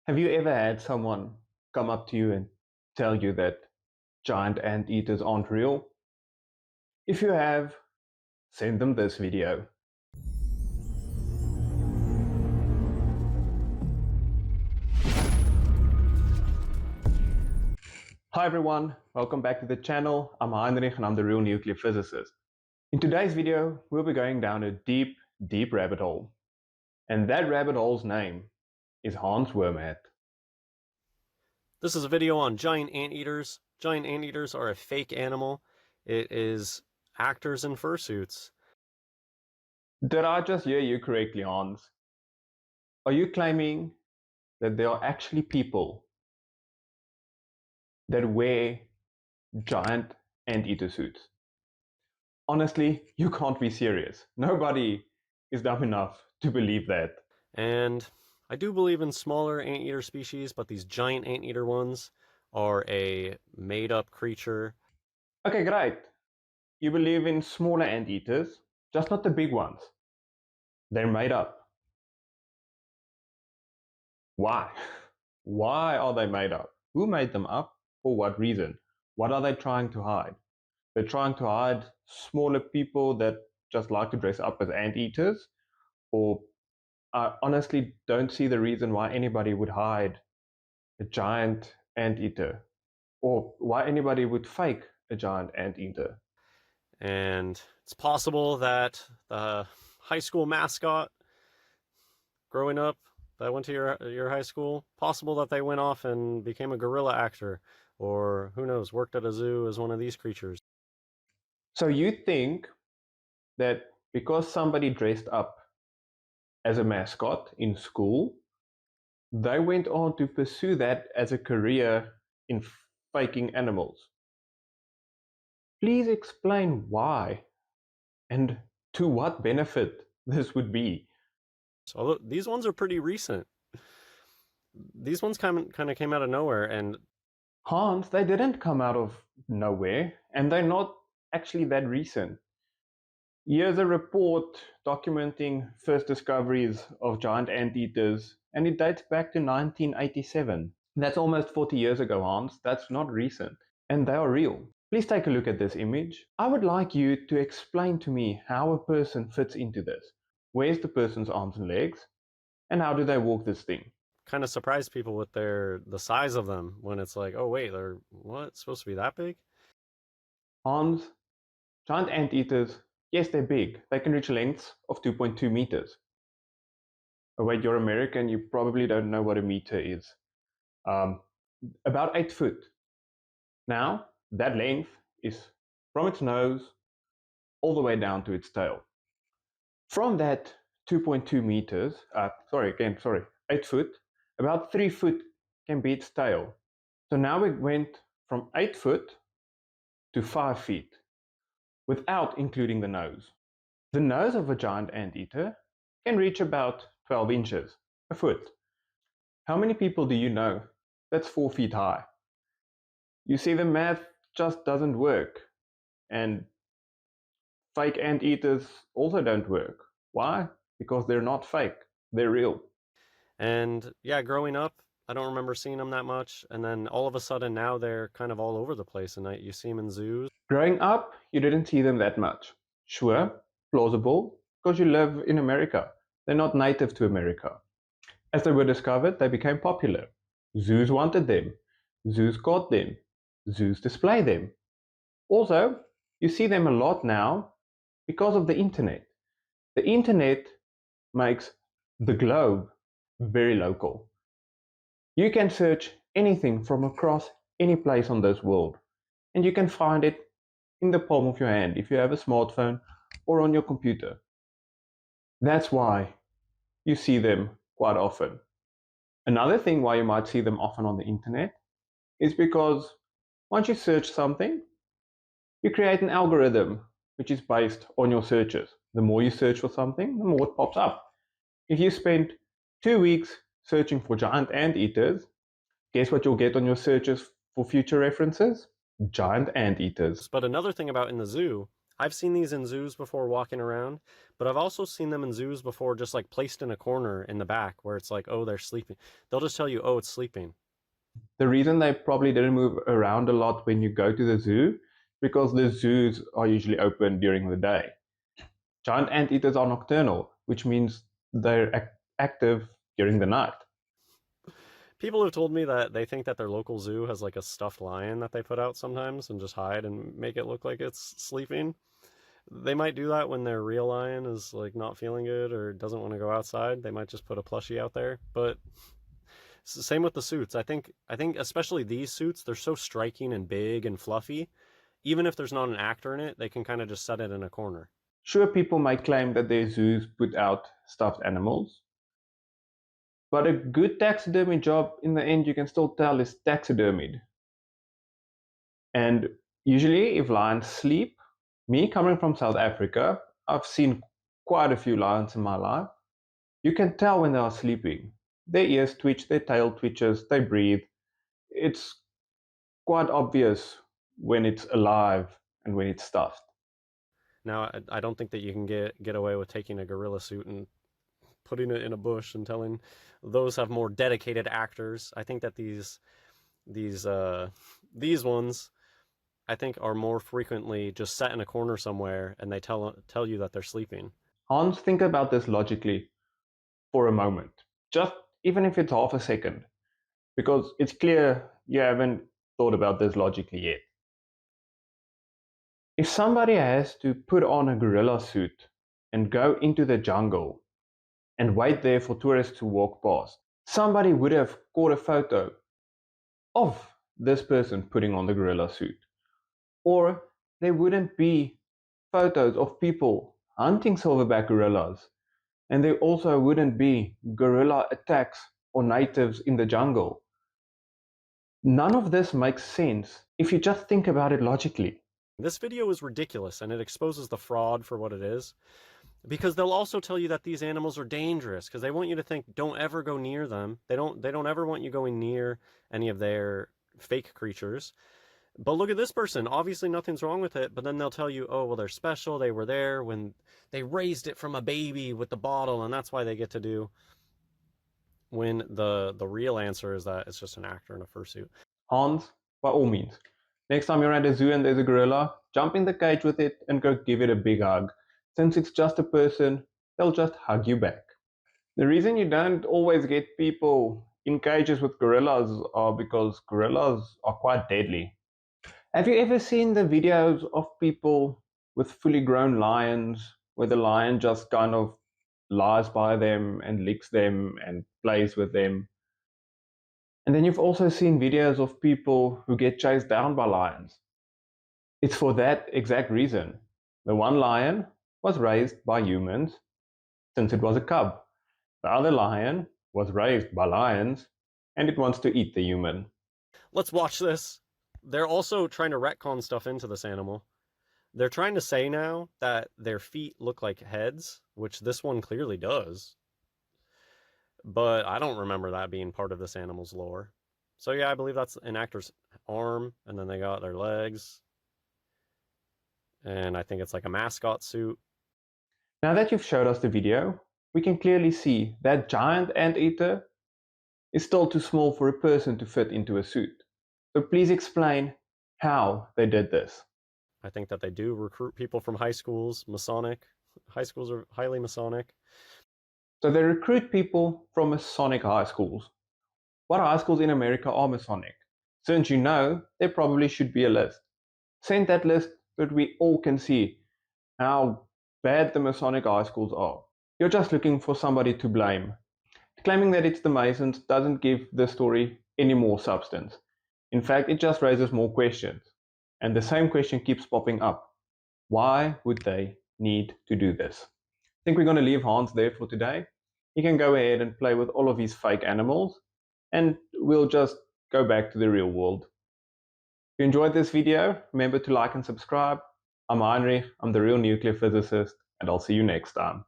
Have you ever had someone come up to you and tell you that giant anteaters aren't real? If you have, send them this video. Hi everyone, welcome back to the channel. I'm Heinrich and I'm the Real Nuclear Physicist. In today's video, we'll be going down a deep, deep rabbit hole. And that rabbit hole's name is Hans Wormhat. This is a video on giant anteaters. Giant anteaters are a fake animal. It is actors in fursuits. Did I just hear you correctly, Hans? Are you claiming that there are actually people that wear giant anteater suits? Honestly, you can't be serious. Nobody is dumb enough to believe that. And I do believe in smaller anteater species, but these giant anteater ones are a made-up creature. Okay, great. You believe in smaller anteaters, just not the big ones. They're made up. Why? Why are they made up? Who made them up? For what reason? What are they trying to hide? They're trying to hide smaller people that just like to dress up as anteaters? Or I honestly don't see the reason why anybody would hide a giant anteater, or why anybody would fake a giant anteater. And it's possible that the high school mascot growing up that went to your high school, possible that they went off and became a gorilla actor, or who knows, worked at a zoo as one of these creatures. So you think that because somebody dressed up as a mascot in school, they went on to pursue that as a career in faking animals? Please explain why and to what benefit this would be. So these ones are pretty recent. These ones kind of came out of nowhere, and Hans, they didn't come out of nowhere, and they're not actually that recent. Here's a report documenting first discoveries of giant anteaters, and it dates back to 1987. That's almost 40 years ago, Hans. That's not recent. And they are real. Please take a look at this image. I would like you to explain to me how a person fits into this. Where's the person's arms and legs? And how do they walk this thing? kind of surprise people with the size of them when it's like, oh wait, they're supposed to be that big? Hans, giant anteaters, yes, they're big. They can reach lengths of 2.2 meters. Oh wait, you're American, you probably don't know what a meter is. About 8 foot. Now, that length is from its nose all the way down to its tail. From that 2.2 meters, 8 foot, about 3 foot can be its tail. So now we went from 8 foot to 5 feet, without including the nose. The nose of a giant anteater can reach about 12 inches, a foot. How many people do you know that's 4 feet high? You see, the math just doesn't work. And fake anteaters also don't work. Why? Because they're not fake, they're real. And yeah, growing up, I don't remember seeing them that much, and then all of a sudden now they're kind of all over the place, and you see them in zoos. Growing up, you didn't see them that much. Sure, plausible, because you live in America. They're not native to America. As they were discovered, they became popular. Zoos wanted them. Zoos caught them. Zoos display them. Also, you see them a lot now because of the internet. The internet makes the globe very local. You can search anything from across any place on this world, and you can find it in the palm of your hand if you have a smartphone or on your computer. That's why you see them quite often. Another thing why you might see them often on the internet is because once you search something, you create an algorithm which is based on your searches. The more you search for something, the more it pops up. If you spend 2 weeks searching for giant anteaters, guess what you'll get on your searches for future references? Giant anteaters. But another thing about in the zoo, I've seen these in zoos before walking around, but I've also seen them in zoos before just like placed in a corner in the back where it's like, oh, they're sleeping. They'll just tell you, oh, it's sleeping. The reason they probably didn't move around a lot when you go to the zoo, because the zoos are usually open during the day. Giant anteaters are nocturnal, which means they're active during the night. People have told me that they think that their local zoo has like a stuffed lion that they put out sometimes and just hide and make it look like it's sleeping. They might do that when their real lion is like not feeling good or doesn't want to go outside. They might just put a plushie out there. But it's the same with the suits. I think especially these suits, they're so striking and big and fluffy. Even if there's not an actor in it, they can kind of just set it in a corner. Sure, people might claim that their zoos put out stuffed animals, but a good taxidermy job, in the end, you can still tell is taxidermied. And usually, if lions sleep, me coming from South Africa, I've seen quite a few lions in my life. You can tell when they are sleeping. Their ears twitch, their tail twitches, they breathe. It's quite obvious when it's alive and when it's stuffed. Now, I don't think that you can get away with taking a gorilla suit and putting it in a bush and telling those have more dedicated actors. I think that these ones I think are more frequently just set in a corner somewhere and they tell you that they're sleeping. Hans, think about this logically for a moment. Just even if it's half a second, because it's clear you haven't thought about this logically yet. If somebody has to put on a gorilla suit and go into the jungle and wait there for tourists to walk past, somebody would have caught a photo of this person putting on the gorilla suit. Or there wouldn't be photos of people hunting silverback gorillas, and there also wouldn't be gorilla attacks or natives in the jungle. None of this makes sense if you just think about it logically. This video is ridiculous and it exposes the fraud for what it is. Because they'll also tell you that these animals are dangerous because they want you to think don't ever go near them. They don't ever want you going near any of their fake creatures. But look at this person. Obviously nothing's wrong with it, but then they'll tell you, "Oh, well they're special. They were there when they raised it from a baby with the bottle and that's why they get to do." When the real answer is that it's just an actor in a fursuit. Hans, by all means, next time you're at a zoo and there's a gorilla, jump in the cage with it and go give it a big hug. Since it's just a person, they'll just hug you back. The reason you don't always get people in cages with gorillas are because gorillas are quite deadly. Have you ever seen the videos of people with fully grown lions where the lion just kind of lies by them and licks them and plays with them? And then you've also seen videos of people who get chased down by lions. It's for that exact reason. The one lion was raised by humans since it was a cub. The other lion was raised by lions and it wants to eat the human. Let's watch this. They're also trying to retcon stuff into this animal. They're trying to say now that their feet look like heads, which this one clearly does. But I don't remember that being part of this animal's lore. So yeah, I believe that's an actor's arm, and then they got their legs. And I think it's like a mascot suit. Now that you've showed us the video, we can clearly see that giant anteater is still too small for a person to fit into a suit. So please explain how they did this. I think that they do recruit people from high schools, Masonic. High schools are highly Masonic. So they recruit people from Masonic high schools. What high schools in America are Masonic? Since you know, there probably should be a list. Send that list so that we all can see how bad the Masonic high schools are. You're just looking for somebody to blame. Claiming that it's the Masons doesn't give the story any more substance. In fact, it just raises more questions. And the same question keeps popping up. Why would they need to do this? I think we're going to leave Hans there for today. He can go ahead and play with all of his fake animals, and we'll just go back to the real world. If you enjoyed this video, remember to like and subscribe. I'm Heinrich, I'm the real nuclear physicist, and I'll see you next time.